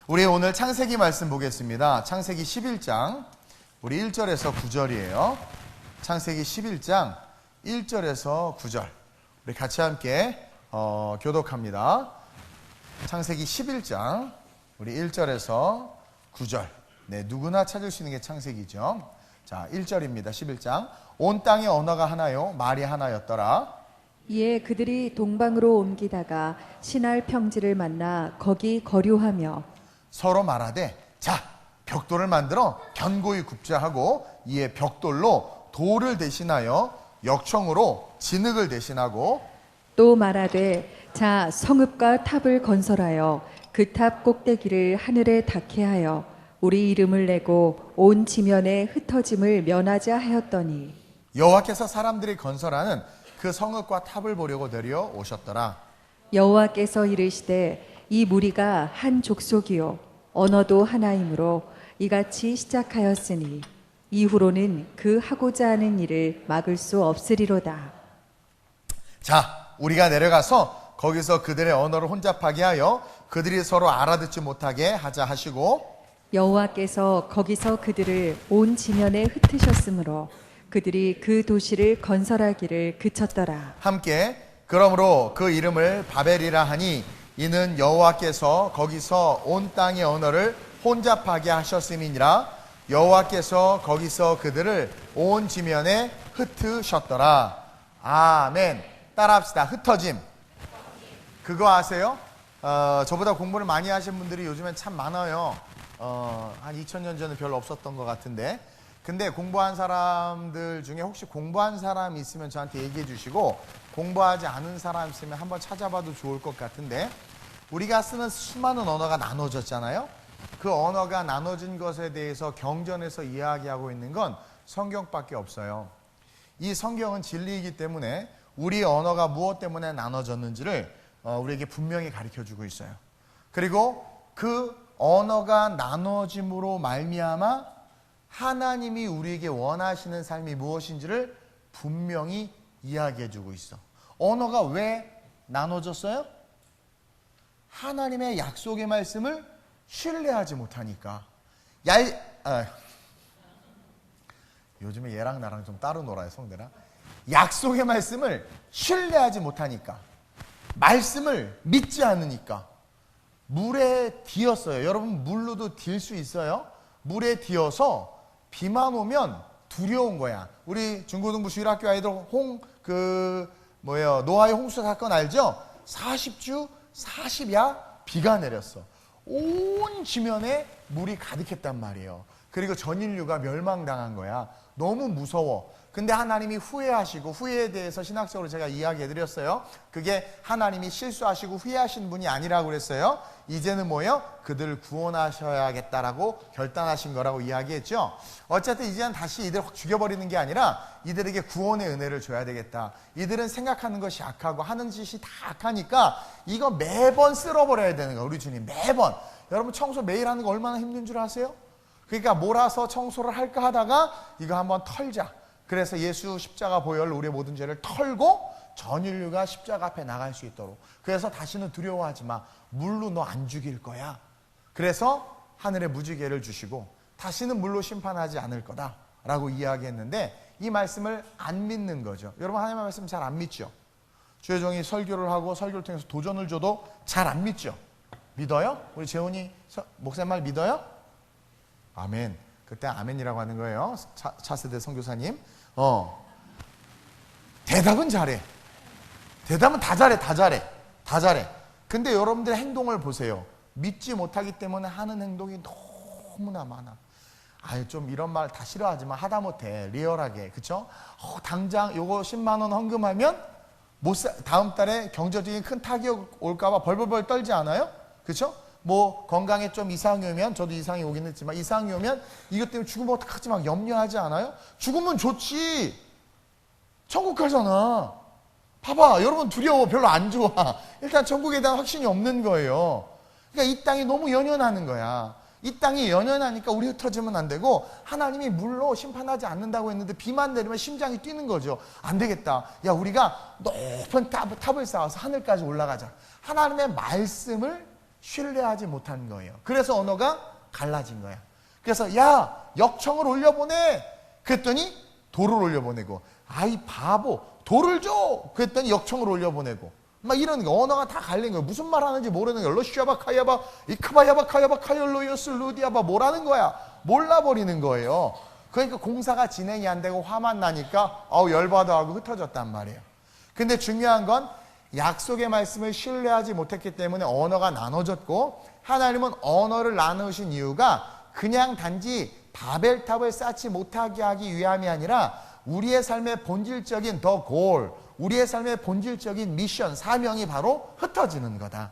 우리 오늘 창세기 말씀 보겠습니다. 창세기 11장 우리 1절에서 9절이에요. 창세기 11장 1절에서 9절 우리 같이 함께 교독합니다. 창세기 11장 우리 1절에서 9절. 네, 누구나 찾을 수 있는 게 창세기죠. 자, 1절입니다. 11장. 온 땅의 언어가 하나요, 말이 하나였더라. 이에 그들이 동방으로 옮기다가 시날 평지를 만나 거기 거류하며 서로 말하되, 자, 벽돌을 만들어 견고히 굽자 하고, 이에 벽돌로 돌을 대신하여 역청으로 진흙을 대신하고, 또 말하되 자 성읍과 탑을 건설하여 그 탑 꼭대기를 하늘에 닿게 하여 우리 이름을 내고 온 지면에 흩어짐을 면하자 하였더니 여호와께서 사람들이 건설하는 그 성읍과 탑을 보려고 내려오셨더라. 여호와께서 이르시되 이 무리가 한 족속이요 언어도 하나이므로 이같이 시작하였으니 이후로는 그 하고자 하는 일을 막을 수 없으리로다. 자, 우리가 내려가서 거기서 그들의 언어를 혼잡하게 하여 그들이 서로 알아듣지 못하게 하자 하시고, 여호와께서 거기서 그들을 온 지면에 흩으셨으므로 그들이 그 도시를 건설하기를 그쳤더라. 함께 그러므로 그 이름을 바벨이라 하니 이는 여호와께서 거기서 온 땅의 언어를 혼잡하게 하셨음이니라. 여호와께서 거기서 그들을 온 지면에 흩으셨더라. 아멘. 따라합시다. 흩어짐. 그거 아세요? 저보다 공부를 많이 하신 분들이 요즘엔 참 많아요. 한 2000년 전에 별로 없었던 것 같은데, 근데 공부한 사람들 중에 혹시 공부한 사람 있으면 저한테 얘기해 주시고, 공부하지 않은 사람 있으면 한번 찾아봐도 좋을 것 같은데, 우리가 쓰는 수많은 언어가 나눠졌잖아요. 그 언어가 나눠진 것에 대해서 경전에서 이야기하고 있는 건 성경밖에 없어요. 이 성경은 진리이기 때문에 우리 언어가 무엇 때문에 나눠졌는지를 우리에게 분명히 가르쳐주고 있어요. 그리고 그 언어가 나눠짐으로 말미암아 하나님이 우리에게 원하시는 삶이 무엇인지를 분명히 이야기해주고 있어. 언어가 왜 나눠졌어요? 하나님의 약속의 말씀을 신뢰하지 못하니까. 요즘에 얘랑 나랑 좀 따로 놀아요, 성대랑. 약속의 말씀을 신뢰하지 못하니까, 말씀을 믿지 않으니까 물에 뒤었어요. 여러분, 물로도 딜 수 있어요? 물에 뒤어서 비만 오면 두려운 거야. 우리 중고등부 주일학교 아이들 노아의 홍수 사건 알죠? 40주 40야 비가 내렸어. 온 지면에 물이 가득했단 말이에요. 그리고 전 인류가 멸망당한 거야. 너무 무서워. 근데 하나님이 후회하시고, 후회에 대해서 신학적으로 제가 이야기해드렸어요. 그게 하나님이 실수하시고 후회하신 분이 아니라고 그랬어요. 이제는 뭐예요? 그들을 구원하셔야겠다라고 결단하신 거라고 이야기했죠. 어쨌든 이제는 다시 이들 확 죽여버리는 게 아니라 이들에게 구원의 은혜를 줘야 되겠다. 이들은 생각하는 것이 악하고 하는 짓이 다 악하니까 이거 매번 쓸어버려야 되는 거야. 우리 주님 매번. 여러분, 청소 매일 하는 거 얼마나 힘든 줄 아세요? 그러니까 몰아서 청소를 할까 하다가 이거 한번 털자. 그래서 예수 십자가 보혈로 우리의 모든 죄를 털고 전 인류가 십자가 앞에 나갈 수 있도록. 그래서 다시는 두려워하지 마. 물로 너 안 죽일 거야. 그래서 하늘에 무지개를 주시고 다시는 물로 심판하지 않을 거다라고 이야기했는데, 이 말씀을 안 믿는 거죠. 여러분, 하나님의 말씀 잘 안 믿죠? 주혜정이 설교를 하고 설교를 통해서 도전을 줘도 잘 안 믿죠? 믿어요? 우리 재훈이 목사님 말 믿어요? 아멘. 그때 아멘이라고 하는 거예요. 차세대 선교사님. 대답은 잘해. 대답은 다 잘해. 근데 여러분들의 행동을 보세요. 믿지 못하기 때문에 하는 행동이 너무나 많아. 좀 이런 말 다 싫어하지만 하다못해 리얼하게, 그쵸? 당장 요거 10만 원 헌금하면 다음 달에 경제적인 큰 타격 올까봐 벌벌벌 떨지 않아요? 그쵸? 뭐 건강에 좀 이상이 오면, 저도 이상이 오긴 했지만 이상이 오면 이것 때문에 죽으면 어떡하지 막 염려하지 않아요? 죽으면 좋지. 천국 가잖아. 봐봐, 여러분 두려워. 별로 안 좋아. 일단 천국에 대한 확신이 없는 거예요. 그러니까 이 땅이 너무 연연하는 거야. 이 땅이 연연하니까 우리 흩어지면 안 되고, 하나님이 물로 심판하지 않는다고 했는데 비만 내리면 심장이 뛰는 거죠. 안 되겠다. 야, 우리가 높은 탑을 쌓아서 하늘까지 올라가자. 하나님의 말씀을 신뢰하지 못한 거예요. 그래서 언어가 갈라진 거야. 그래서 야, 역청을 올려보내. 그랬더니 돌을 올려보내고, 아이 바보, 돌을 줘. 그랬더니 역청을 올려보내고, 막 이런 거. 언어가 다 갈린 거예요. 무슨 말 하는지 모르는 거예요. 러시아바 카야바 이크바야바 카야바 카열로요스 루디아바 뭐라는 거야. 몰라버리는 거예요. 그러니까 공사가 진행이 안 되고 화만 나니까 열받아 하고 흩어졌단 말이에요. 근데 중요한 건 약속의 말씀을 신뢰하지 못했기 때문에 언어가 나눠졌고, 하나님은 언어를 나누신 이유가 그냥 단지 바벨탑을 쌓지 못하게 하기 위함이 아니라 우리의 삶의 본질적인 더 골, 우리의 삶의 본질적인 미션, 사명이 바로 흩어지는 거다.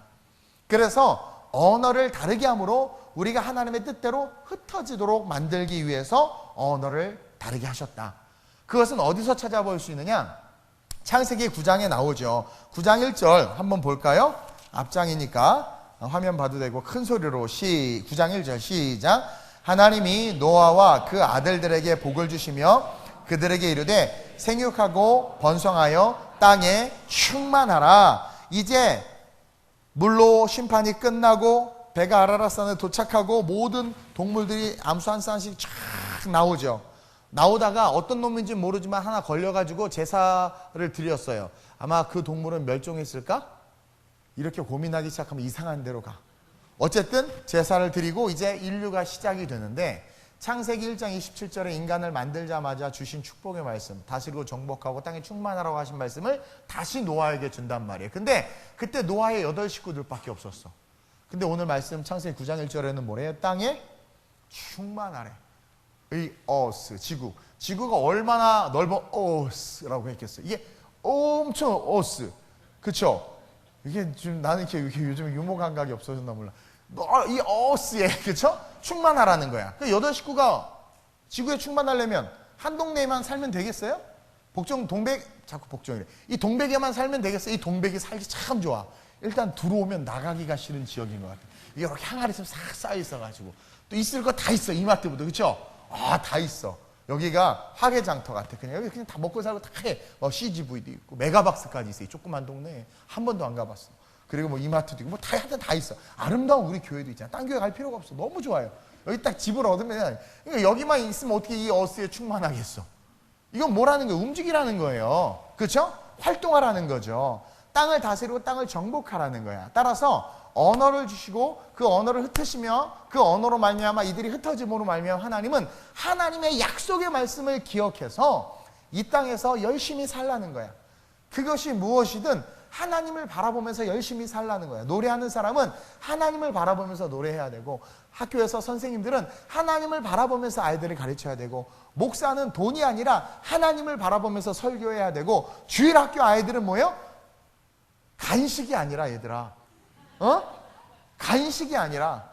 그래서 언어를 다르게 함으로 우리가 하나님의 뜻대로 흩어지도록 만들기 위해서 언어를 다르게 하셨다. 그것은 어디서 찾아볼 수 있느냐? 창세기 9장에 나오죠. 9장 1절 한번 볼까요? 앞장이니까 화면 봐도 되고 큰 소리로 9장 1절 시작. 하나님이 노아와 그 아들들에게 복을 주시며 그들에게 이르되 생육하고 번성하여 땅에 충만하라. 이제 물로 심판이 끝나고 배가 아라라산에 도착하고 모든 동물들이 암수 한 쌍씩 쫙 나오죠. 나오다가 어떤 놈인지 모르지만 하나 걸려가지고 제사를 드렸어요. 아마 그 동물은 멸종했을까? 이렇게 고민하기 시작하면 이상한 데로 가. 어쨌든 제사를 드리고 이제 인류가 시작이 되는데, 창세기 1장 27절에 인간을 만들자마자 주신 축복의 말씀, 다스리고 정복하고 땅에 충만하라고 하신 말씀을 다시 노아에게 준단 말이에요. 근데 그때 노아의 8 식구들밖에 없었어. 근데 오늘 말씀 창세기 9장 1절에는 뭐래요? 땅에 충만하래. 이 어스, 지구가 얼마나 넓어 어스라고 했겠어요. 이게 엄청 어스, 그쵸? 이게 지금 나는 이렇게 요즘 유머 감각이 없어졌나 몰라. 이 어스에, 그쵸? 충만하라는 거야. 그 8 식구가 지구에 충만하려면 한 동네에만 살면 되겠어요? 자꾸 복종이래. 이 동백에만 살면 되겠어요? 이 동백이 살기 참 좋아. 일단 들어오면 나가기가 싫은 지역인 것 같아. 이게 이렇게 항아리 싹 쌓여 있어가지고 또 있을 거 다 있어. 이마트부터, 그쵸? 다 있어. 여기가 화개장터 같아. 여기 그냥 다 먹고 살고 다 해. CGV도 있고 메가박스까지 있어. 이 조그만 동네에 한 번도 안 가봤어. 그리고 이마트도 있고 다 있어. 아름다운 우리 교회도 있잖아. 딴 교회 갈 필요가 없어. 너무 좋아요. 여기 딱 집을 얻으면, 그러니까 여기만 있으면 어떻게 이 어스에 충만하겠어. 이건 뭐라는 거예요? 움직이라는 거예요. 그렇죠? 활동하라는 거죠. 땅을 다스리고 땅을 정복하라는 거야. 따라서 언어를 주시고 그 언어를 흩으시며 그 언어로 말미암아 이들이 흩어짐으로 말미암아 하나님은 하나님의 약속의 말씀을 기억해서 이 땅에서 열심히 살라는 거야. 그것이 무엇이든 하나님을 바라보면서 열심히 살라는 거야. 노래하는 사람은 하나님을 바라보면서 노래해야 되고, 학교에서 선생님들은 하나님을 바라보면서 아이들을 가르쳐야 되고, 목사는 돈이 아니라 하나님을 바라보면서 설교해야 되고, 주일학교 아이들은 뭐예요? 간식이 아니라, 얘들아, 간식이 아니라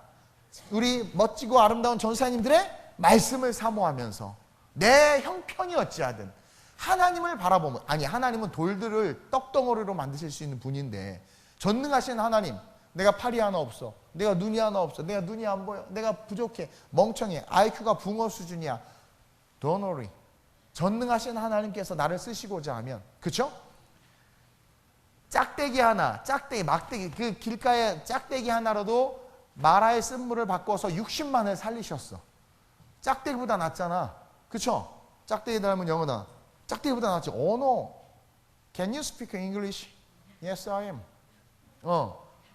우리 멋지고 아름다운 전사님들의 말씀을 사모하면서 내 형편이 어찌하든 하나님을 바라보면, 아니 하나님은 돌들을 떡덩어리로 만드실 수 있는 분인데, 전능하신 하나님, 내가 팔이 하나 없어, 내가 눈이 하나 없어, 내가 눈이 안 보여, 내가 부족해, 멍청해, IQ가 붕어 수준이야, Don't worry. 전능하신 하나님께서 나를 쓰시고자 하면, 그쵸? 짝대기 하나, 막대기, 그 길가에 짝대기 하나라도 마라의 쓴물을 바꿔서 60만을 살리셨어. 짝대기보다 낫잖아, 그쵸? 짝대기 닮은 영어다. 짝대기보다 낫지. 언어. Can you speak English? Yes, I am.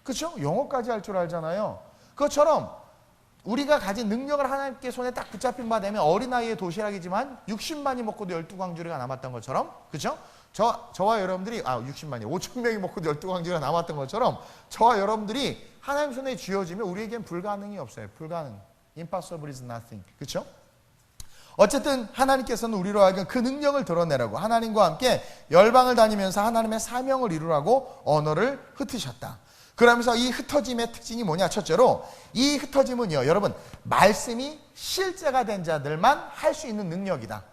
그쵸? 영어까지 할 줄 알잖아요. 그것처럼 우리가 가진 능력을 하나님께 손에 딱 붙잡힌 바 되면 어린아이의 도시락이지만 60만이 먹고도 12광주리가 남았던 것처럼, 그쵸? 저와 여러분들이, 60만이, 5,000명이 먹고도 12광주리가 남았던 것처럼 저와 여러분들이 하나님 손에 쥐어지면 우리에겐 불가능이 없어요. 불가능. Impossible is nothing. 그쵸? 어쨌든 하나님께서는 우리로 하여금 그 능력을 드러내라고 하나님과 함께 열방을 다니면서 하나님의 사명을 이루라고 언어를 흩으셨다. 그러면서 이 흩어짐의 특징이 뭐냐? 첫째로 이 흩어짐은요, 여러분, 말씀이 실제가 된 자들만 할 수 있는 능력이다.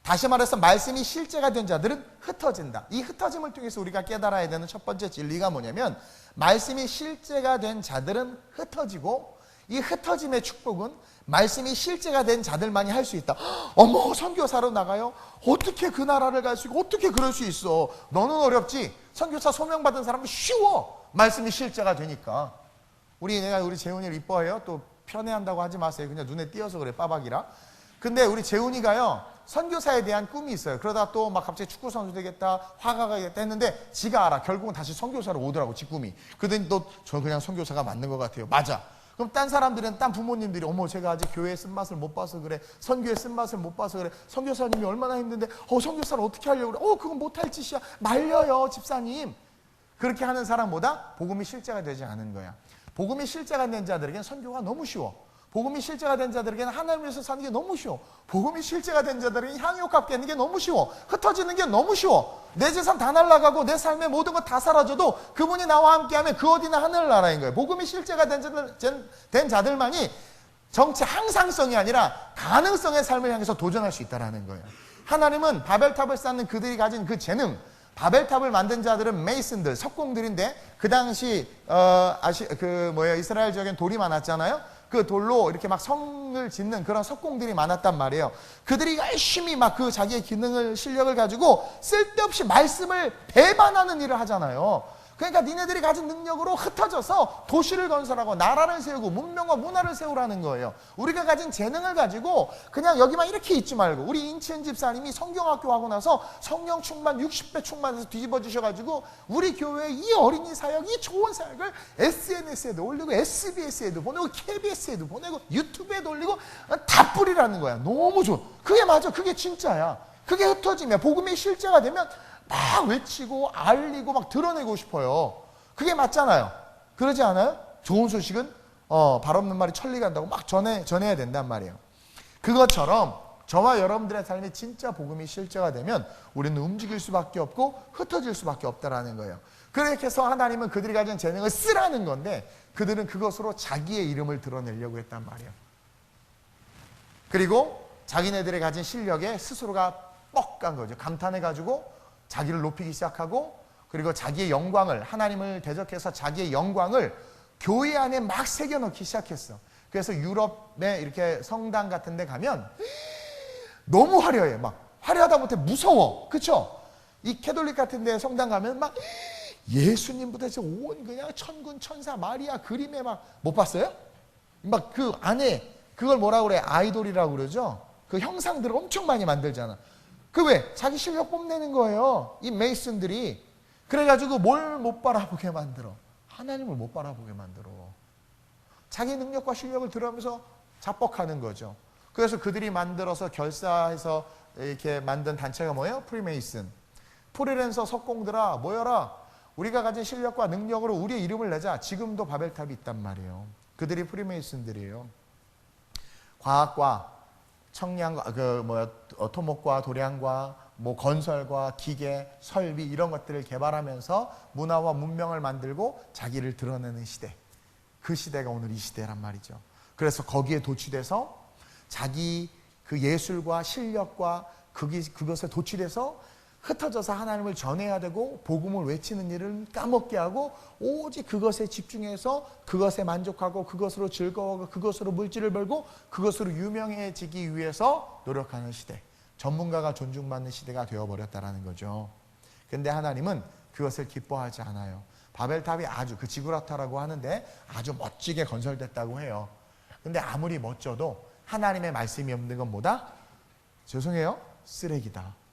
다시 말해서 말씀이 실제가 된 자들은 흩어진다. 이 흩어짐을 통해서 우리가 깨달아야 되는 첫 번째 진리가 뭐냐면, 말씀이 실제가 된 자들은 흩어지고, 이 흩어짐의 축복은 말씀이 실제가 된 자들만이 할 수 있다. 어머, 선교사로 나가요? 어떻게 그 나라를 갈 수 있고 어떻게 그럴 수 있어? 너는 어렵지. 선교사 소명받은 사람은 쉬워. 말씀이 실제가 되니까. 내가 우리 재훈이를 이뻐해요. 또 편애한다고 하지 마세요. 그냥 눈에 띄어서 그래, 빠박이라. 근데 우리 재훈이가요, 선교사에 대한 꿈이 있어요. 그러다 또 막 갑자기 축구 선수 되겠다, 화가가 되겠다 했는데 지가 알아. 결국은 다시 선교사로 오더라고, 지 꿈이. 그러더니 또 저 그냥 선교사가 맞는 것 같아요. 맞아. 그럼 딴 사람들은, 딴 부모님들이 어머 제가 아직 교회의 쓴맛을 못 봐서 그래, 선교의 쓴맛을 못 봐서 그래, 선교사님이 얼마나 힘든데 선교사를 어떻게 하려고 그래, 그건 못할 짓이야, 말려요 집사님. 그렇게 하는 사람보다 복음이 실제가 되지 않은 거야. 복음이 실제가 된 자들에게는 선교가 너무 쉬워. 복음이 실제가 된 자들에게는 하나님을 위해서 사는 게 너무 쉬워. 복음이 실제가 된 자들에게는 향유 값게 하는 게 너무 쉬워. 흩어지는 게 너무 쉬워. 내 재산 다 날아가고 내 삶의 모든 것 다 사라져도 그분이 나와 함께하면 그 어디나 하늘나라인 거예요. 복음이 실제가 된 자들만이 정치 항상성이 아니라 가능성의 삶을 향해서 도전할 수 있다는 거예요. 하나님은 바벨탑을 쌓는 그들이 가진 그 재능, 바벨탑을 만든 자들은 메이슨들, 석공들인데 그 당시 이스라엘 지역엔 돌이 많았잖아요. 그 돌로 이렇게 막 성을 짓는 그런 석공들이 많았단 말이에요. 그들이 열심히 막 그 자기의 기능을, 실력을 가지고 쓸데없이 말씀을 배반하는 일을 하잖아요. 그러니까 니네들이 가진 능력으로 흩어져서 도시를 건설하고 나라를 세우고 문명과 문화를 세우라는 거예요. 우리가 가진 재능을 가지고 그냥 여기만 이렇게 있지 말고, 우리 인치현 집사님이 성경학교 하고 나서 성령 충만 60배 충만해서 뒤집어 주셔가지고 우리 교회의 이 어린이 사역, 이 좋은 사역을 SNS에도 올리고 SBS에도 보내고 KBS에도 보내고 유튜브에도 올리고 다 뿌리라는 거야. 너무 좋아. 그게 맞아. 그게 진짜야. 그게 흩어지면, 복음이 실제가 되면 막 외치고 알리고 막 드러내고 싶어요. 그게 맞잖아요. 그러지 않아요? 좋은 소식은 발 없는 말이 천리 간다고 막 전해야 된단 말이에요. 그것처럼 저와 여러분들의 삶에 진짜 복음이 실제가 되면 우리는 움직일 수밖에 없고 흩어질 수밖에 없다라는 거예요. 그렇게 해서 하나님은 그들이 가진 재능을 쓰라는 건데 그들은 그것으로 자기의 이름을 드러내려고 했단 말이에요. 그리고 자기네들이 가진 실력에 스스로가 뻑간 거죠. 감탄해가지고 자기를 높이기 시작하고, 그리고 자기의 영광을, 하나님을 대적해서 자기의 영광을 교회 안에 막 새겨넣기 시작했어. 그래서 유럽에 이렇게 성당 같은 데 가면 너무 화려해. 막 화려하다 못해 무서워. 그쵸? 이 캐톨릭 같은 데 성당 가면 막 예수님부터 해서 온 그냥 천군 천사 마리아 그림에 막, 못 봤어요? 막 그 안에 그걸 뭐라고 그래? 아이돌이라고 그러죠? 그 형상들을 엄청 많이 만들잖아. 그 왜? 자기 실력 뽐내는 거예요. 이 메이슨들이. 그래가지고 뭘 못 바라보게 만들어? 하나님을 못 바라보게 만들어. 자기 능력과 실력을 드러내면서 자뻑하는 거죠. 그래서 그들이 만들어서 결사해서 이렇게 만든 단체가 뭐예요? 프리메이슨. 프리랜서 석공들아 모여라. 우리가 가진 실력과 능력으로 우리의 이름을 내자. 지금도 바벨탑이 있단 말이에요. 그들이 프리메이슨들이에요. 과학과 청량과 토목과 도량과 건설과 기계, 설비 이런 것들을 개발하면서 문화와 문명을 만들고 자기를 드러내는 시대. 그 시대가 오늘 이 시대란 말이죠. 그래서 거기에 도취돼서 자기 그 예술과 실력과 그것에 도취돼서 흩어져서 하나님을 전해야 되고 복음을 외치는 일을 까먹게 하고 오직 그것에 집중해서 그것에 만족하고 그것으로 즐거워하고 그것으로 물질을 벌고 그것으로 유명해지기 위해서 노력하는 시대, 전문가가 존중받는 시대가 되어버렸다는 거죠. 그런데 하나님은 그것을 기뻐하지 않아요. 바벨탑이 아주, 그 지구라타라고 하는데 아주 멋지게 건설됐다고 해요. 근데 아무리 멋져도 하나님의 말씀이 없는 건 뭐다? 죄송해요, 쓰레기다.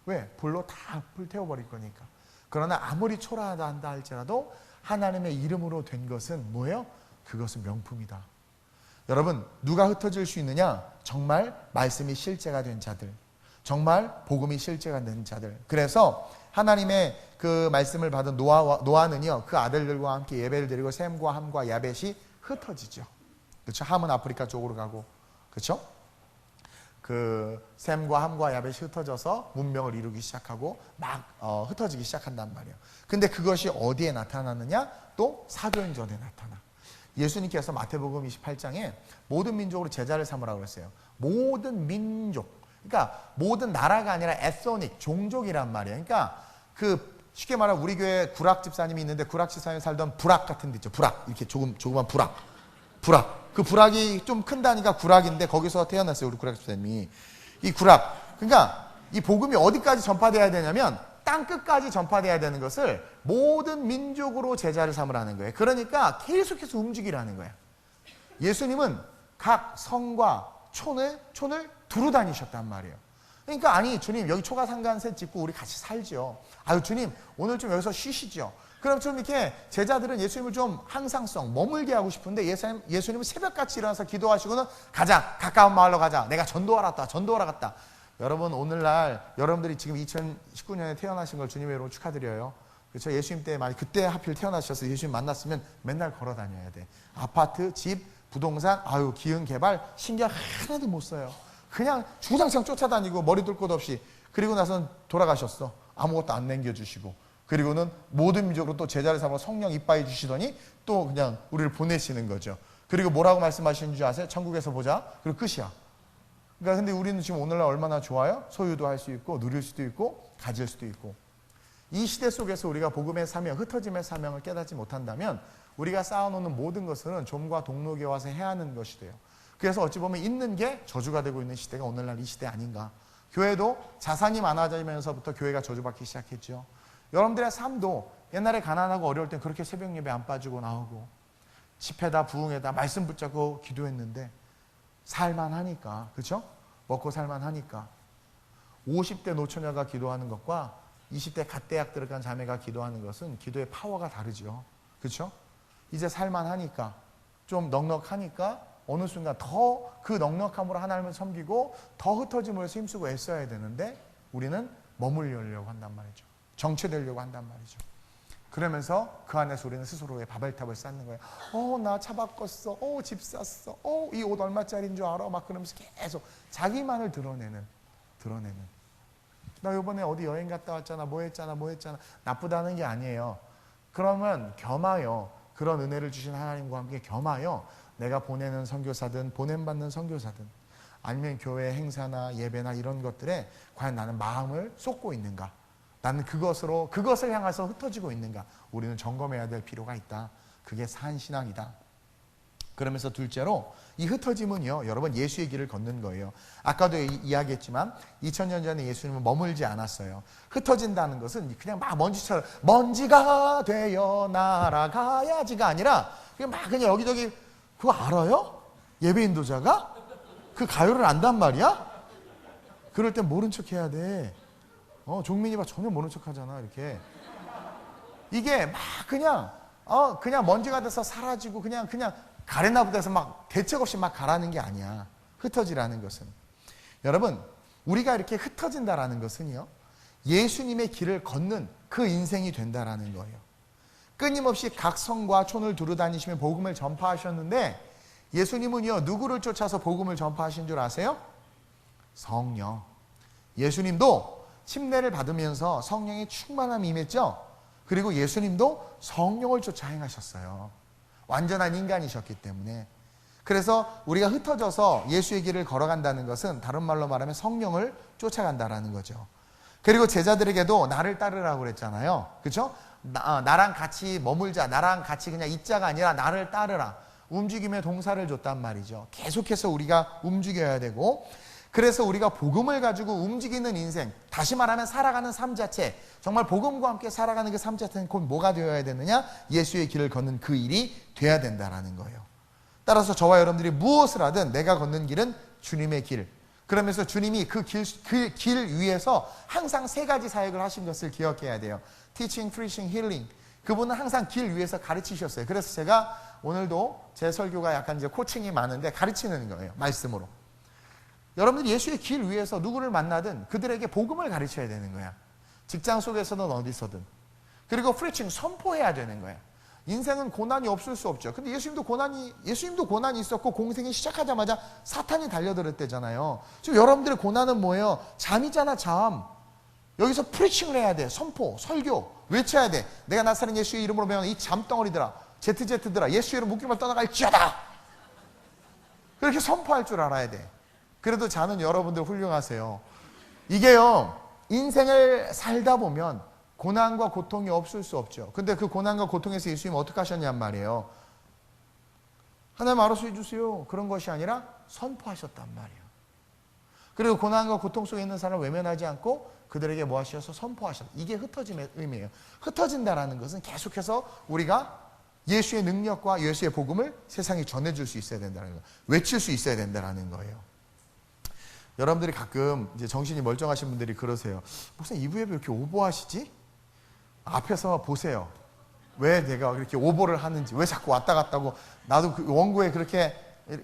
왜? 불로 다 불태워버릴 거니까. 그러나 아무리 초라하다 한다 할지라도 하나님의 이름으로 된 것은 뭐예요? 그것은 명품이다. 여러분, 누가 흩어질 수 있느냐? 정말 말씀이 실제가 된 자들, 정말 복음이 실제가 된 자들. 그래서 하나님의 그 말씀을 받은 노아는요, 그 아들들과 함께 예배를 드리고 셈과 함과 야벳이 흩어지죠. 그렇죠? 함은 아프리카 쪽으로 가고, 그렇죠? 그 셈과 함과 야벳이 흩어져서 문명을 이루기 시작하고 막 흩어지기 시작한단 말이에요. 근데 그것이 어디에 나타나느냐? 또 사도행전에 나타나. 예수님께서 마태복음 28장에 모든 민족으로 제자를 삼으라고 그랬어요. 모든 민족, 그러니까 모든 나라가 아니라 에스닉, 종족이란 말이에요. 그러니까 그 쉽게 말하면 우리 교회 구락 집사님이 있는데 구락 집사님이 살던 부락 같은 데 있죠. 부락, 이렇게 조그만 부락. 그 부락이 좀 큰다니까 구락인데 거기서 태어났어요. 우리 구락 집사님이. 이 구락. 그러니까 이 복음이 어디까지 전파돼야 되냐면 땅끝까지 전파돼야 되는 것을 모든 민족으로 제자를 삼으라는 거예요. 그러니까 계속해서 움직이라는 거예요. 예수님은 각 성과 촌을 두루 다니셨단 말이에요. 그러니까 아니 주님 여기 초가상간세 짓고 우리 같이 살죠. 아유 주님 오늘 좀 여기서 쉬시죠. 그럼 좀 이렇게 제자들은 예수님을 좀 항상성 머물게 하고 싶은데 예수님은 새벽같이 일어나서 기도하시고는 가자 가까운 마을로 가자 내가 전도하러 갔다. 여러분 오늘날 여러분들이 지금 2019년에 태어나신 걸 주님의 이름으로 축하드려요. 그렇죠? 예수님 때 만약 그때 하필 태어나셔서 예수님 만났으면 맨날 걸어 다녀야 돼. 아파트, 집, 부동산, 기흥 개발 신경 하나도 못 써요. 그냥 주구장창 쫓아다니고 머리 둘 곳 없이. 그리고 나서는 돌아가셨어. 아무것도 안 남겨주시고. 그리고는 모든 민족으로 또 제자를 삼아 성령 이빠이 주시더니 또 그냥 우리를 보내시는 거죠. 그리고 뭐라고 말씀하시는 줄 아세요? 천국에서 보자. 그리고 끝이야. 그러니까 근데 우리는 지금 오늘날 얼마나 좋아요? 소유도 할 수 있고 누릴 수도 있고 가질 수도 있고. 이 시대 속에서 우리가 복음의 사명, 흩어짐의 사명을 깨닫지 못한다면 우리가 쌓아놓는 모든 것은 좀과 동록에 와서 해야 하는 것이 돼요. 그래서 어찌 보면 있는 게 저주가 되고 있는 시대가 오늘날 이 시대 아닌가. 교회도 자산이 많아지면서부터 교회가 저주받기 시작했죠. 여러분들의 삶도 옛날에 가난하고 어려울 땐 그렇게 새벽 예배 안 빠지고 나오고 집회다 부흥회다 말씀 붙잡고 기도했는데 살만하니까, 그렇죠? 먹고 살만하니까 50대 노처녀가 기도하는 것과 20대 갓대학 들어간 자매가 기도하는 것은 기도의 파워가 다르죠. 그렇죠? 이제 살만하니까 좀 넉넉하니까 어느 순간 더 그 넉넉함으로 하나님을 섬기고 더 흩어짐을 위해서 힘쓰고 애써야 되는데 우리는 머물려고 한단 말이죠. 정체되려고 한단 말이죠. 그러면서 그 안에서 우리는 스스로의 바벨탑을 쌓는 거예요. 나 차 바꿨어. 집 샀어. 이 옷 얼마짜리인 줄 알아? 막 그러면서 계속 자기만을 드러내는. 나 이번에 어디 여행 갔다 왔잖아. 뭐 했잖아. 나쁘다는 게 아니에요. 그러면 겸하여 그런 은혜를 주신 하나님과 함께 겸하여 내가 보내는 선교사든 보냄받는 선교사든 아니면 교회 행사나 예배나 이런 것들에 과연 나는 마음을 쏟고 있는가? 나는 그것을 향해서 흩어지고 있는가? 우리는 점검해야 될 필요가 있다. 그게 산신앙이다. 그러면서 둘째로 이 흩어짐은요, 여러분 예수의 길을 걷는 거예요. 아까도 이야기했지만 2000년 전에 예수님은 머물지 않았어요. 흩어진다는 것은 그냥 막 먼지처럼 먼지가 되어 날아가야지가 아니라 그냥 여기저기 그거 알아요? 예배 인도자가? 그 가요를 안단 말이야? 그럴 땐 모른 척 해야 돼. 종민이 봐 전혀 모른 척 하잖아 이렇게. 이게 막 그냥 먼지가 돼서 사라지고 그냥 가래나부대에서 막 대책 없이 막 가라는 게 아니야. 흩어지라는 것은. 여러분 우리가 이렇게 흩어진다라는 것은요 예수님의 길을 걷는 그 인생이 된다라는 거예요. 끊임없이 각 성과 촌을 두루 다니시며 복음을 전파하셨는데 예수님은요 누구를 쫓아서 복음을 전파하신 줄 아세요? 성령. 예수님도 침례를 받으면서 성령의 충만함이 임했죠. 그리고 예수님도 성령을 쫓아 행하셨어요. 완전한 인간이셨기 때문에. 그래서 우리가 흩어져서 예수의 길을 걸어간다는 것은 다른 말로 말하면 성령을 쫓아간다라는 거죠. 그리고 제자들에게도 나를 따르라고 그랬잖아요. 그렇죠? 나랑 같이 머물자. 나랑 같이 그냥 있자가 아니라 나를 따르라. 움직임의 동사를 줬단 말이죠. 계속해서 우리가 움직여야 되고, 그래서 우리가 복음을 가지고 움직이는 인생, 다시 말하면 살아가는 삶 자체, 정말 복음과 함께 살아가는 그 삶 자체는 곧 뭐가 되어야 되느냐? 예수의 길을 걷는 그 일이 돼야 된다라는 거예요. 따라서 저와 여러분들이 무엇을 하든 내가 걷는 길은 주님의 길. 그러면서 주님이 그 길 위에서 항상 세 가지 사역을 하신 것을 기억해야 돼요. Teaching, Preaching, Healing. 그분은 항상 길 위에서 가르치셨어요. 그래서 제가 오늘도 제 설교가 약간 이제 코칭이 많은데 가르치는 거예요. 말씀으로. 여러분들이 예수의 길 위에서 누구를 만나든 그들에게 복음을 가르쳐야 되는 거야. 직장 속에서든 어디서든. 그리고 preaching, 선포해야 되는 거야. 인생은 고난이 없을 수 없죠. 근데 예수님도 고난이 있었고 공생이 시작하자마자 사탄이 달려들었대잖아요. 지금 여러분들의 고난은 뭐예요? 잠이잖아, 잠. 여기서 프리칭을 해야 돼. 선포, 설교, 외쳐야 돼. 내가 나사렛 예수의 이름으로 명하는 이 잠덩어리들아, ZZ들아, 예수의 이름 묶임을 떠나갈지어다. 그렇게 선포할 줄 알아야 돼. 그래도 자는 여러분들 훌륭하세요. 이게요, 인생을 살다 보면 고난과 고통이 없을 수 없죠. 근데 그 고난과 고통에서 예수님은 어떻게 하셨냔 말이에요. 하나님 알아서 해주세요. 그런 것이 아니라 선포하셨단 말이에요. 그리고 고난과 고통 속에 있는 사람을 외면하지 않고 그들에게 뭐 하셔서 선포하셨다. 이게 흩어짐의 의미예요. 흩어진다라는 것은 계속해서 우리가 예수의 능력과 예수의 복음을 세상에 전해줄 수 있어야 된다는 거예요. 외칠 수 있어야 된다는 거예요. 여러분들이 가끔 이제 정신이 멀쩡하신 분들이 그러세요. 목사님 이 부에 왜 이렇게 오버하시지? 앞에서 보세요. 왜 내가 그렇게 오버를 하는지, 왜 자꾸 왔다 갔다 하고, 나도 그 원고에 그렇게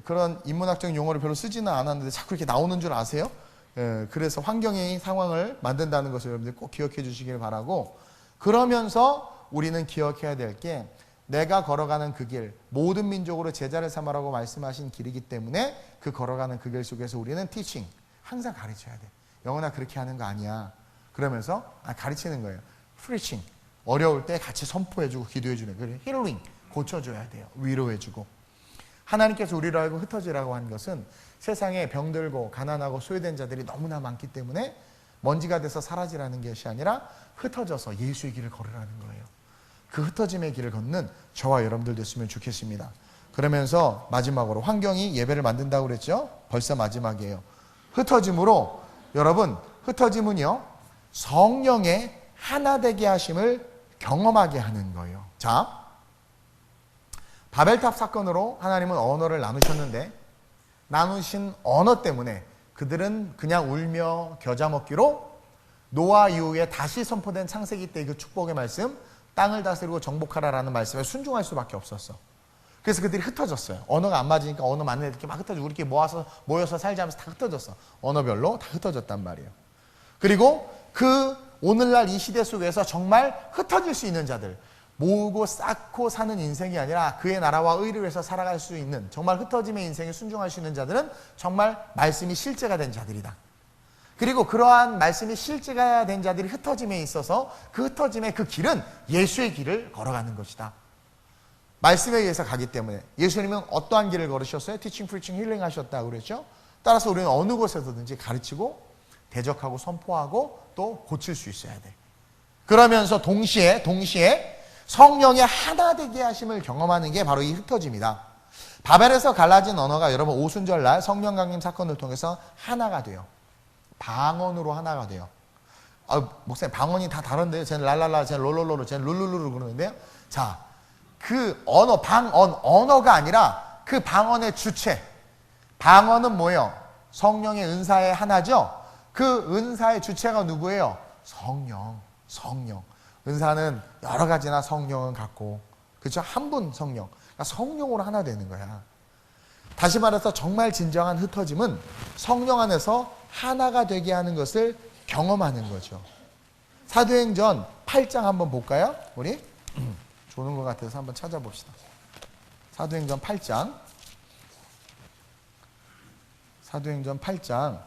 그런 인문학적인 용어를 별로 쓰지는 않았는데 자꾸 이렇게 나오는 줄 아세요? 예, 그래서 환경의 상황을 만든다는 것을 여러분들 꼭 기억해 주시길 바라고, 그러면서 우리는 기억해야 될 게 내가 걸어가는 그 길, 모든 민족으로 제자를 삼으라고 말씀하신 길이기 때문에 그 걸어가는 그 길 속에서 우리는 티칭, 항상 가르쳐야 돼. 영원아 그렇게 하는 거 아니야. 그러면서 가르치는 거예요. 프리칭, 어려울 때 같이 선포해주고 기도해주는 거예요. 힐링, 고쳐줘야 돼요. 위로해주고. 하나님께서 우리를 알고 흩어지라고 한 것은 세상에 병들고 가난하고 소외된 자들이 너무나 많기 때문에 먼지가 돼서 사라지라는 것이 아니라 흩어져서 예수의 길을 걸으라는 거예요. 그 흩어짐의 길을 걷는 저와 여러분들 됐으면 좋겠습니다. 그러면서 마지막으로 환경이 예배를 만든다고 그랬죠? 벌써 마지막이에요. 흩어짐으로, 여러분 흩어짐은요 성령의 하나 되게 하심을 경험하게 하는 거예요. 자, 바벨탑 사건으로 하나님은 언어를 나누셨는데, 나누신 언어 때문에 그들은 그냥 울며 겨자 먹기로 노아 이후에 다시 선포된 창세기 때 그 축복의 말씀, 땅을 다스리고 정복하라라는 말씀에 순종할 수밖에 없었어. 그래서 그들이 흩어졌어요. 언어가 안 맞으니까 언어 맞는 애들끼리 막 흩어지고, 우리끼리 모여서 살자 하면서 다 흩어졌어. 언어별로 다 흩어졌단 말이에요. 그리고 그 오늘날 이 시대 속에서 정말 흩어질 수 있는 자들, 모으고 쌓고 사는 인생이 아니라 그의 나라와 의를 위해서 살아갈 수 있는, 정말 흩어짐의 인생에 순종할 수 있는 자들은 정말 말씀이 실제가 된 자들이다. 그리고 그러한 말씀이 실제가 된 자들이 흩어짐에 있어서 그 흩어짐의 그 길은 예수의 길을 걸어가는 것이다. 말씀에 의해서 가기 때문에. 예수님은 어떠한 길을 걸으셨어요? 티칭, 프리칭, 힐링 하셨다고 그랬죠? 따라서 우리는 어느 곳에서든지 가르치고 대적하고 선포하고 또 고칠 수 있어야 돼. 그러면서 동시에 성령의 하나 되게 하심을 경험하는 게 바로 이 흩어짐이다. 바벨에서 갈라진 언어가 여러분 오순절날 성령 강림 사건을 통해서 하나가 돼요. 방언으로 하나가 돼요. 목사님 방언이 다 다른데요. 쟤는 랄랄라, 쟤는 롤롤로로, 쟤는 룰루루루 그러는데요. 자, 그 언어, 언어가 아니라 그 방언의 주체. 방언은 뭐예요? 성령의 은사의 하나죠. 그 은사의 주체가 누구예요? 성령. 은사는 여러 가지나 성령은 같고, 그렇죠? 한 분 성령. 그러니까 성령으로 하나 되는 거야. 다시 말해서 정말 진정한 흩어짐은 성령 안에서 하나가 되게 하는 것을 경험하는 거죠. 사도행전 8장 한번 볼까요? 우리 좋은 것 같아서 한번 찾아봅시다. 사도행전 8장. 사도행전 8장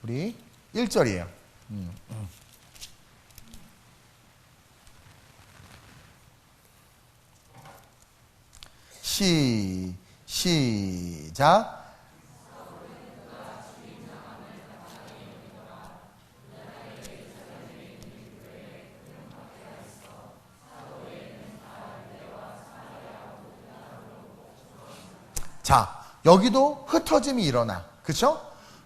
우리 1절이에요. 시작. 자, 여기도 흩어짐이 일어나. 그렇죠?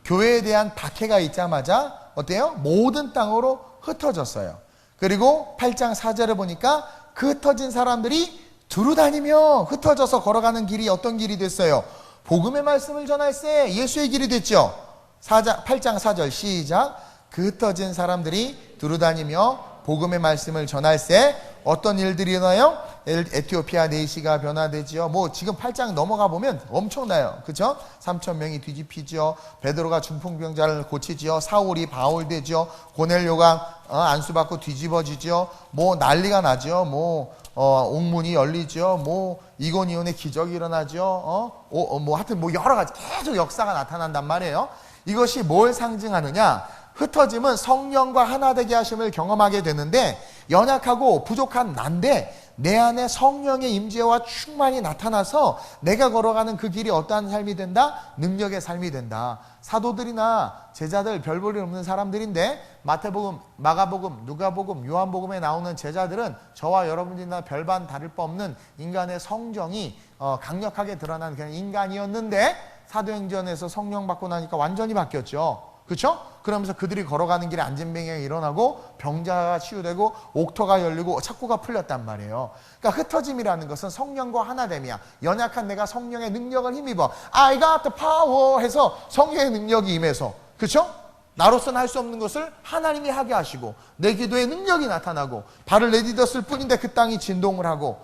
교회에 대한 박해가 있자마자 어때요? 모든 땅으로 흩어졌어요. 그리고 8장 4절을 보니까 그 흩어진 사람들이 두루 다니며 흩어져서 걸어가는 길이 어떤 길이 됐어요? 복음의 말씀을 전할세 예수의 길이 됐죠. 8장 4절 시작. 그 흩어진 사람들이 두루 다니며 복음의 말씀을 전할세. 어떤 일들이 일어나요? 에티오피아 내시가 변화되지요. 뭐 지금 8장 넘어가 보면 엄청나요. 그렇죠? 3,000명이 뒤집히죠. 베드로가 중풍병자를 고치지요. 사울이 바울되죠. 고넬료가 안수받고 뒤집어지죠. 뭐 난리가 나죠. 뭐 옥문이 열리죠. 뭐 이고니온의 기적이 일어나죠. 뭐 하여튼 뭐 여러 가지 계속 역사가 나타난단 말이에요. 이것이 뭘 상징하느냐? 흩어짐은 성령과 하나 되게 하심을 경험하게 되는데, 연약하고 부족한 난데 내 안에 성령의 임재와 충만이 나타나서 내가 걸어가는 그 길이 어떠한 삶이 된다? 능력의 삶이 된다. 사도들이나 제자들 별 볼일 없는 사람들인데 마태복음, 마가복음, 누가복음, 요한복음에 나오는 제자들은 저와 여러분들이나 별반 다를 바 없는 인간의 성정이 강력하게 드러난 그냥 인간이었는데, 사도행전에서 성령 받고 나니까 완전히 바뀌었죠. 그렇죠? 그러면서 그들이 걸어가는 길에 안진뱅이가 일어나고 병자가 치유되고 옥토가 열리고 착고가 풀렸단 말이에요. 그러니까 흩어짐이라는 것은 성령과 하나됨이야. 연약한 내가 성령의 능력을 힘입어 I got the power 해서 성령의 능력이 임해서, 그렇죠? 나로서는 할 수 없는 것을 하나님이 하게 하시고 내 기도에 능력이 나타나고 발을 내딛었을 뿐인데 그 땅이 진동을 하고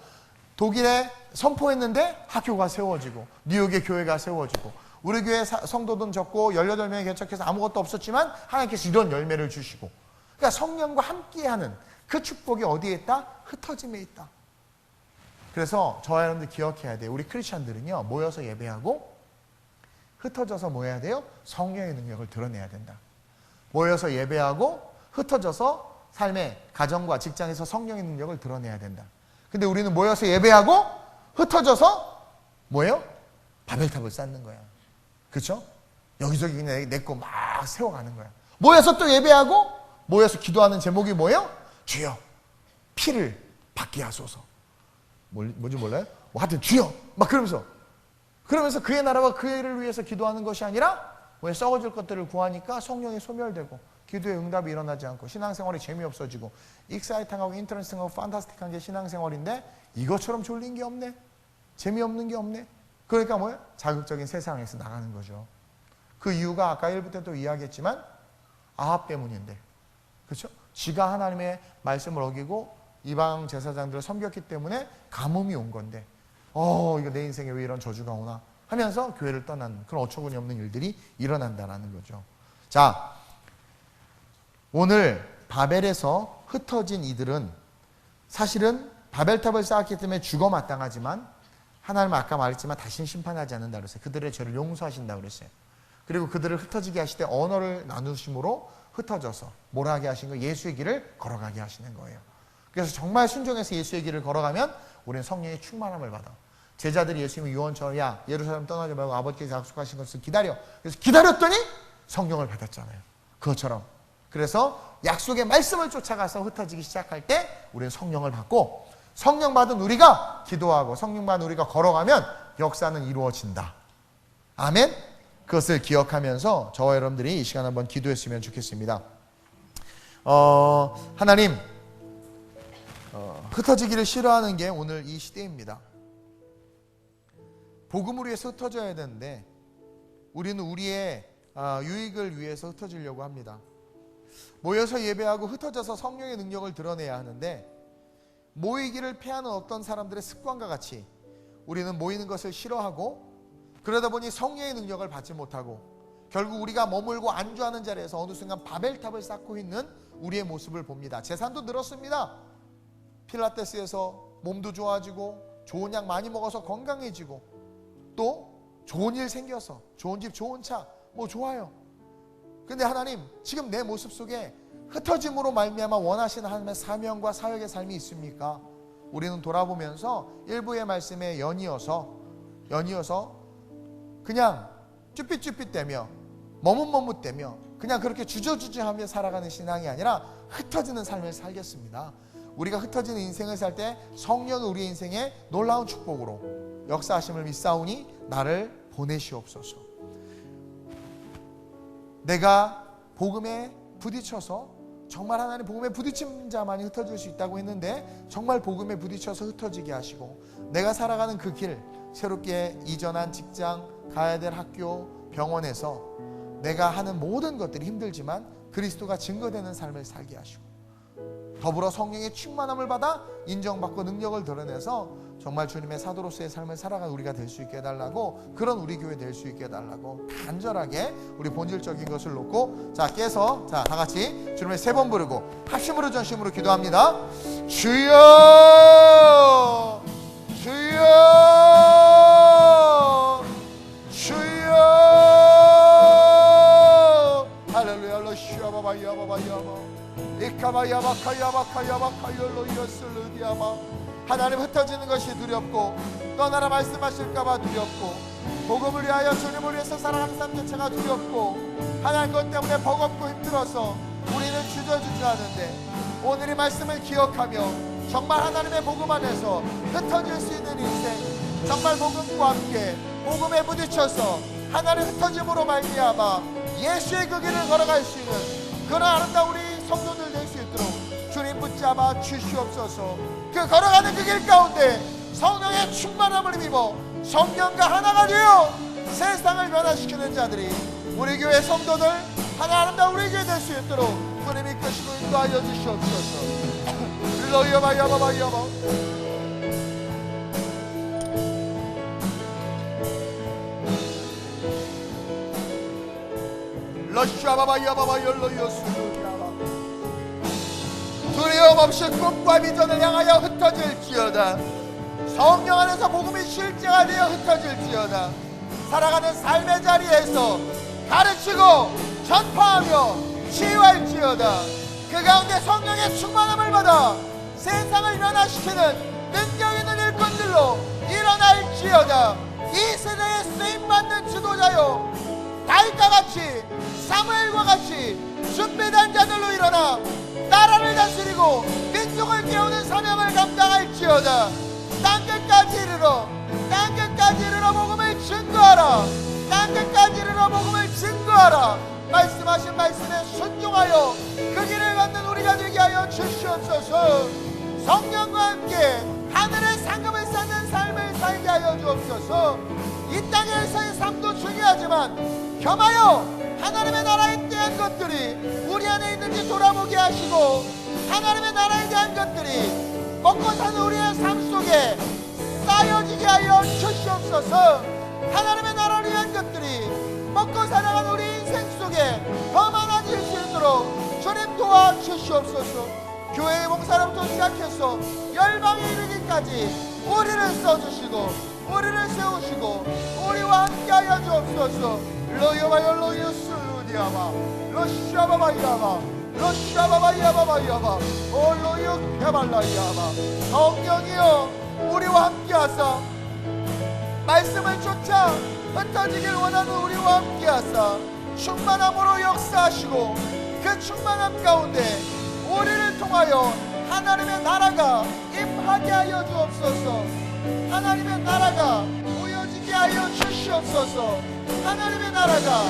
독일에 선포했는데 학교가 세워지고 뉴욕에 교회가 세워지고 우리 교회 성도든 적고 18명이 개척해서 아무것도 없었지만 하나님께서 이런 열매를 주시고, 그러니까 성령과 함께하는 그 축복이 어디에 있다? 흩어짐에 있다. 그래서 저와 여러분들 기억해야 돼요. 우리 크리스찬들은요, 모여서 예배하고 흩어져서 뭐 해야 돼요? 성령의 능력을 드러내야 된다. 모여서 예배하고 흩어져서 삶의 가정과 직장에서 성령의 능력을 드러내야 된다. 근데 우리는 모여서 예배하고 흩어져서 뭐예요? 바벨탑을 쌓는 거야. 그렇죠? 여기저기 그냥 내 거 막 세워가는 거야. 모여서 또 예배하고 모여서 기도하는 제목이 뭐예요? 주여 피를 받게 하소서. 뭔지 몰라요? 하여튼 주여 막 그러면서 그의 나라와 그의 일을 위해서 기도하는 것이 아니라 왜 썩어질 것들을 구하니까 성령이 소멸되고 기도의 응답이 일어나지 않고 신앙생활이 재미없어지고 익사이팅하고 인터레스팅하고 판타스틱한 게 신앙생활인데 이것처럼 졸린 게 없네. 재미없는 게 없네. 그러니까 뭐예요? 자극적인 세상에서 나가는 거죠. 그 이유가 아까 1부 때도 이야기했지만 아합 때문인데, 그렇죠? 지가 하나님의 말씀을 어기고 이방 제사장들을 섬겼기 때문에 가뭄이 온 건데 이거 내 인생에 왜 이런 저주가 오나 하면서 교회를 떠난 그런 어처구니 없는 일들이 일어난다는 거죠. 자, 오늘 바벨에서 흩어진 이들은 사실은 바벨탑을 쌓았기 때문에 죽어 마땅하지만 하나님은 아까 말했지만 다시는 심판하지 않는다 그랬어요. 그들의 죄를 용서하신다 그랬어요. 그리고 그들을 흩어지게 하실 때 언어를 나누심으로 흩어져서 뭐라 하게 하신 거예요? 예수의 길을 걸어가게 하시는 거예요. 그래서 정말 순종해서 예수의 길을 걸어가면 우리는 성령의 충만함을 받아. 제자들이 예수님이 유언처럼 야 예루살렘 떠나지 말고 아버지께서 약속하신 것을 기다려. 그래서 기다렸더니 성령을 받았잖아요. 그것처럼. 그래서 약속의 말씀을 쫓아가서 흩어지기 시작할 때 우리는 성령을 받고 성령 받은 우리가 기도하고 성령 받은 우리가 걸어가면 역사는 이루어진다. 아멘? 그것을 기억하면서 저와 여러분들이 이 시간 한번 기도했으면 좋겠습니다. 하나님, 흩어지기를 싫어하는 게 오늘 이 시대입니다. 복음을 위해서 흩어져야 되는데 우리는 우리의 유익을 위해서 흩어지려고 합니다. 모여서 예배하고 흩어져서 성령의 능력을 드러내야 하는데 모이기를 패하는 어떤 사람들의 습관과 같이 우리는 모이는 것을 싫어하고 그러다 보니 성령의 능력을 받지 못하고 결국 우리가 머물고 안주하는 자리에서 어느 순간 바벨탑을 쌓고 있는 우리의 모습을 봅니다. 재산도 늘었습니다. 필라테스에서 몸도 좋아지고 좋은 약 많이 먹어서 건강해지고 또 좋은 일 생겨서 좋은 집 좋은 차 뭐 좋아요. 근데 하나님 지금 내 모습 속에 흩어짐으로 말미암아 원하시는 하나님의 사명과 사역의 삶이 있습니까? 우리는 돌아보면서 일부의 말씀에 연이어서 그냥 쭈삣쭈삣대며 머뭇머뭇대며 그냥 그렇게 주저주저하며 살아가는 신앙이 아니라 흩어지는 삶을 살겠습니다. 우리가 흩어지는 인생을 살 때 성령은 우리의 인생에 놀라운 축복으로 역사하심을 믿사오니 나를 보내시옵소서. 내가 복음에 부딪혀서 정말 하나님 복음에 부딪힌 자만이 흩어질 수 있다고 했는데 정말 복음에 부딪혀서 흩어지게 하시고 내가 살아가는 그 길 새롭게 이전한 직장 가야 될 학교 병원에서 내가 하는 모든 것들이 힘들지만 그리스도가 증거되는 삶을 살게 하시고 더불어 성령의 충만함을 받아 인정받고 능력을 드러내서 정말 주님의 사도로서의 삶을 살아가는 우리가 될 수 있게 해달라고 그런 우리 교회 될 수 있게 해달라고 간절하게 우리 본질적인 것을 놓고 자 깨서 자 다같이 주님의 3번 부르고 합심으로 전심으로 기도합니다. 주여 주여 주여 할렐루야 로시아바바야바바야바 이카바야바카야바카야바카열로이어슬루디아바 하나님 흩어지는 것이 두렵고 떠나라 말씀하실까봐 두렵고 복음을 위하여 주님을 위해서 살아가는 삶 자체가 두렵고 하나님 것 때문에 버겁고 힘들어서 우리는 주저주저하는데 오늘 이 말씀을 기억하며 정말 하나님의 복음 안에서 흩어질 수 있는 인생 정말 복음과 함께 복음에 부딪혀서 하나님 흩어짐으로 말미암아 예수의 그 길을 걸어갈 수 있는 그런 아름다운 우리 성도들 될 수 있도록 주님 붙잡아 주시옵소서. 그 걸어가는 그 길 가운데 성령의 충만함을 입어 성령과 하나가 되어 세상을 변화시키는 자들이 우리 교회 성도들 하나 아름다운 우리 교회 될 수 있도록 주님 이끄시고 인도하여 주시옵소서. 러여바여바바여바 러시아바바여바바열러여수야바 두려움 없이 꿈과 비전을 향하여 흩어질지어다. 성령 안에서 복음이 실제가 되어 흩어질지어다. 살아가는 삶의 자리에서 가르치고 전파하며 치유할지어다. 그 가운데 성령의 충만함을 받아 세상을 변화시키는 능력 있는 일꾼들로 일어날지어다. 이 세상에 쓰임받는 지도자요 다윗과 같이 사무엘과 같이 준비된 자들로 일어나 나라를 다스리고 민족을 깨우는 사명을 감당할지어다. 땅끝까지 이르러 땅끝까지 이르러 복음을 증거하라. 땅끝까지 이르러 복음을 증거하라. 말씀하신 말씀에 순종하여 그 길을 걷는 우리가 되게 하여 주시옵소서. 성령과 함께 하늘의 상급을 쌓는 삶을 살게 하여 주옵소서. 이 땅에서의 삶도 중요하지만 겸하여 하나님의 나라에 대한 것들이 우리 안에 있는지 돌아보게 하시고 하나님의 나라에 대한 것들이 먹고 사는 우리의 삶 속에 쌓여지게 하여 주시옵소서. 하나님의 나라를 위한 것들이 먹고 살아가는 우리 인생 속에 더 많아질 수 있도록 주님 도와주시옵소서. 교회의 봉사로부터 시작해서 열방에 이르기까지 우리를 써주시고 우리를 세우시고 우리와 함께하여 주옵소서. 러여바여 러여슬루디아바 러시아바바이아바 러시아바바이아바바이아바 올로여 케발라이아바 성령이여 우리와 함께하사 말씀을 쫓아 흩어지길 원하는 우리와 함께하사 충만함으로 역사하시고 그 충만함 가운데 우리를 통하여 하나님의 나라가 임하게 하여 주옵소서. 하나님의 나라가 보여지게 하여 주시옵소서. 하나님의 나라가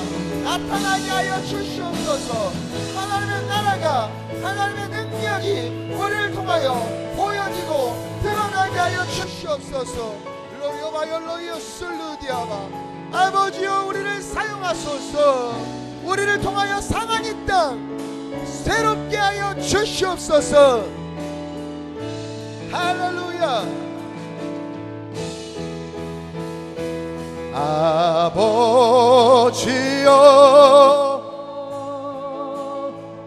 나타나게 하여 주시옵소서. 하나님의 나라가 하나님의 능력이 우리를 통하여 보여지고 드러나게 하여 주시옵소서. 아버지여 우리를 사용하소서. 우리를 통하여 상한 땅 새롭게 하여 주시옵소서. 할렐루야. 아버지여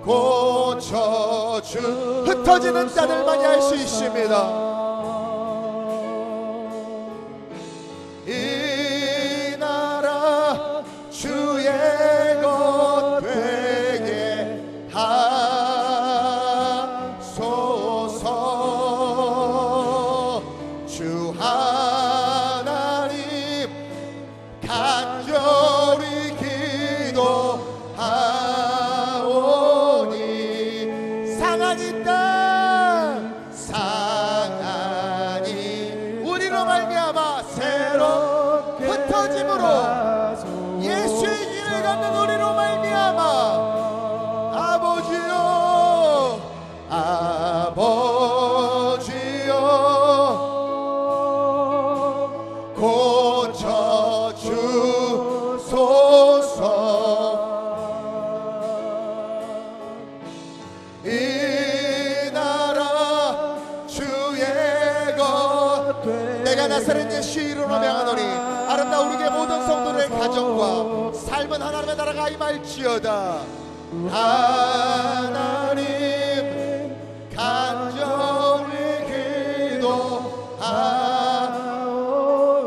고쳐주 흩어지는 자들만이 할 수 있습니다. 이 나라 주의 것 되게 하소서. 주 하나님 간절히 기도하오니 상하니 땅 상하니 우리로 말미암아 새롭게 흩어짐으로 예수의 길을 걷는 우리로 말미암아 아버지여 아버지여 고쳐주소서. 이 나라 주의 것 내가 나사렛 예수 이름으로 명하노니 아름다운 우리의 모든 성도들의 가정과 삶은 하나님의 나라가 임할지어다. 하나님 간절히 기도하오.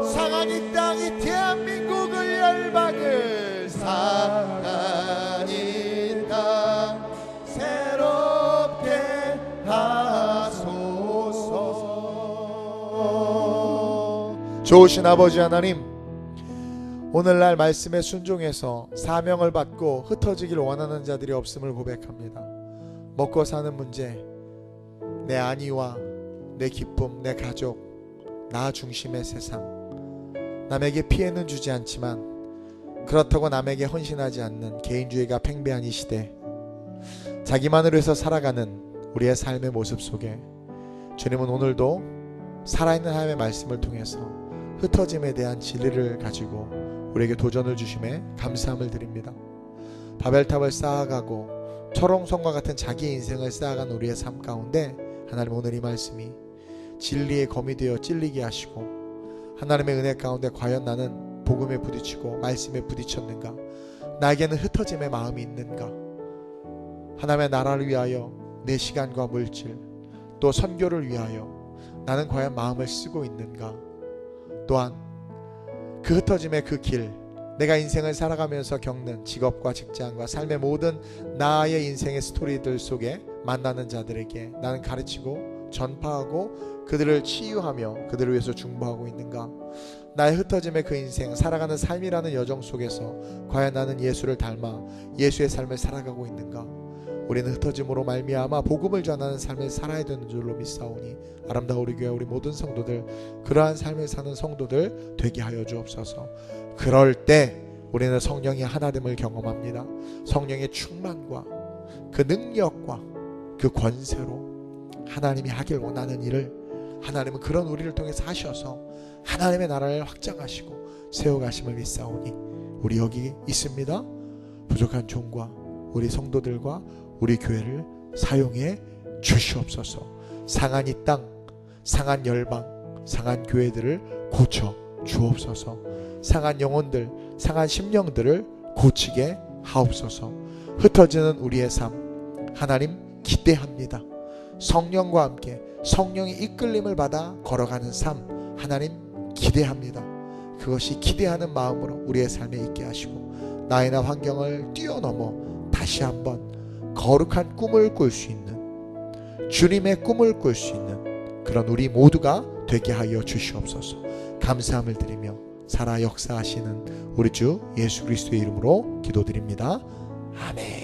상한 이 땅 이 대한민국을 열방을 상한 이 땅 새롭게 하소서. 좋으신 아버지 하나님, 오늘날 말씀에 순종해서 사명을 받고 흩어지길 원하는 자들이 없음을 고백합니다. 먹고 사는 문제, 내 안위와 내 기쁨, 내 가족, 나 중심의 세상, 남에게 피해는 주지 않지만 그렇다고 남에게 헌신하지 않는 개인주의가 팽배한 이 시대, 자기만으로 해서 살아가는 우리의 삶의 모습 속에 주님은 오늘도 살아있는 하나님의 말씀을 통해서 흩어짐에 대한 진리를 가지고 우리에게 도전을 주심에 감사함을 드립니다. 바벨탑을 쌓아가고 초롱성과 같은 자기 인생을 쌓아간 우리의 삶 가운데 하나님 오늘 이 말씀이 진리의 검이 되어 찔리게 하시고 하나님의 은혜 가운데 과연 나는 복음에 부딪히고 말씀에 부딪혔는가, 나에게는 흩어짐의 마음이 있는가, 하나님의 나라를 위하여 내 시간과 물질 또 선교를 위하여 나는 과연 마음을 쓰고 있는가, 또한 그 흩어짐의 그 길, 내가 인생을 살아가면서 겪는 직업과 직장과 삶의 모든 나의 인생의 스토리들 속에 만나는 자들에게 나는 가르치고 전파하고 그들을 치유하며 그들을 위해서 중보하고 있는가, 나의 흩어짐의 그 인생 살아가는 삶이라는 여정 속에서 과연 나는 예수를 닮아 예수의 삶을 살아가고 있는가. 우리는 흩어짐으로 말미암아 복음을 전하는 삶을 살아야 되는 줄로 믿사오니 아름다운 우리 교회 우리 모든 성도들 그러한 삶을 사는 성도들 되게 하여 주옵소서. 그럴 때 우리는 성령의 하나됨을 경험합니다. 성령의 충만과 그 능력과 그 권세로 하나님이 하길 원하는 일을 하나님은 그런 우리를 통해서 하셔서 하나님의 나라를 확장하시고 세워가심을 믿사오니 우리 여기 있습니다. 부족한 종과 우리 성도들과 우리 교회를 사용해 주시옵소서. 상한 이 땅, 상한 열방, 상한 교회들을 고쳐 주옵소서. 상한 영혼들, 상한 심령들을 고치게 하옵소서. 흩어지는 우리의 삶 하나님 기대합니다. 성령과 함께 성령의 이끌림을 받아 걸어가는 삶 하나님 기대합니다. 그것이 기대하는 마음으로 우리의 삶에 있게 하시고 나이나 환경을 뛰어넘어 다시 한번 거룩한 꿈을 꿀 수 있는, 주님의 꿈을 꿀 수 있는 그런 우리 모두가 되게 하여 주시옵소서. 감사함을 드리며 살아 역사하시는 우리 주 예수 그리스도의 이름으로 기도드립니다. 아멘.